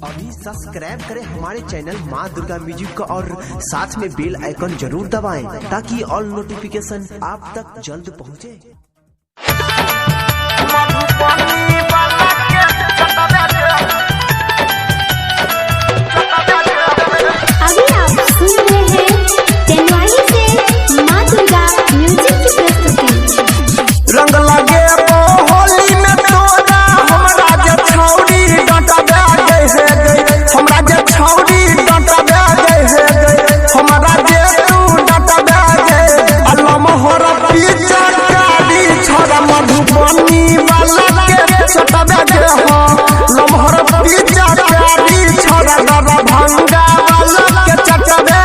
अभी सब्सक्राइब करें हमारे चैनल माँ दुर्गा म्यूजिक का और साथ में बेल आइकन जरूर दबाएं ताकि ऑल नोटिफिकेशन आप तक जल्द पहुँचे। अभी आप सुन रहे हैं तेनवाली से माँ दुर्गा म्यूजिक की प्रस्तुति। रंग लगे होली में तोरा हमरा जे छौरी डांटा दे गई हमरा जे छौरी डांटा दे गई हमरा जे तू डांटा दे अल्लाह मोहर पीछा काली छोरा मधुबनी वाला के सटा दे हो लमहर पीछा काली छोरा दादा भंगा वाला के चटा दे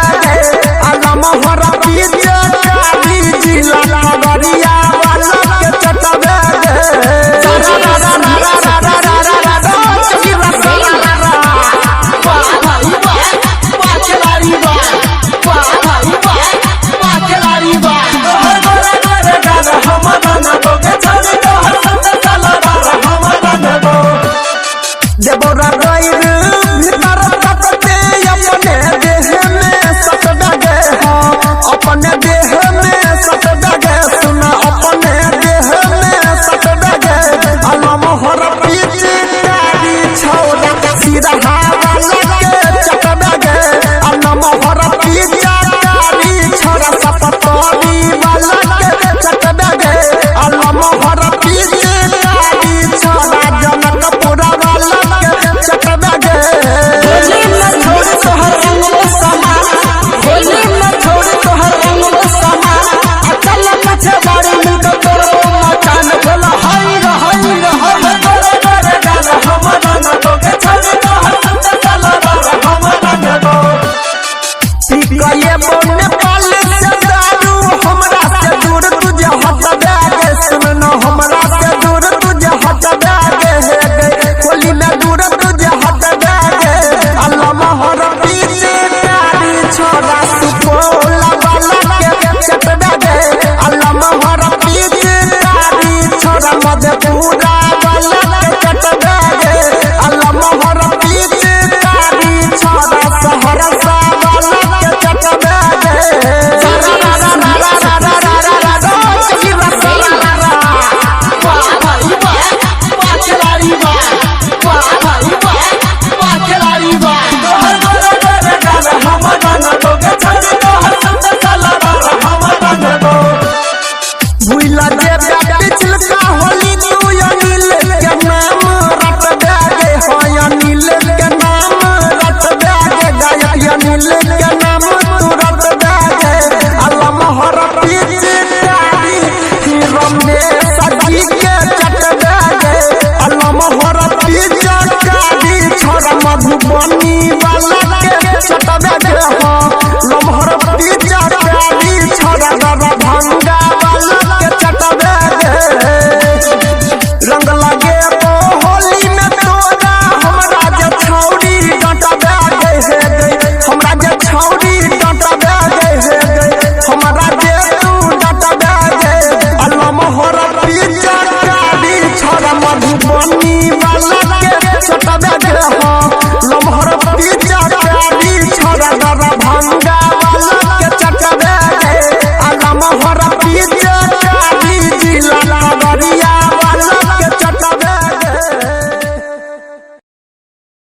अल्लाह मोहर पीछा काली जिला नगरिया देवरा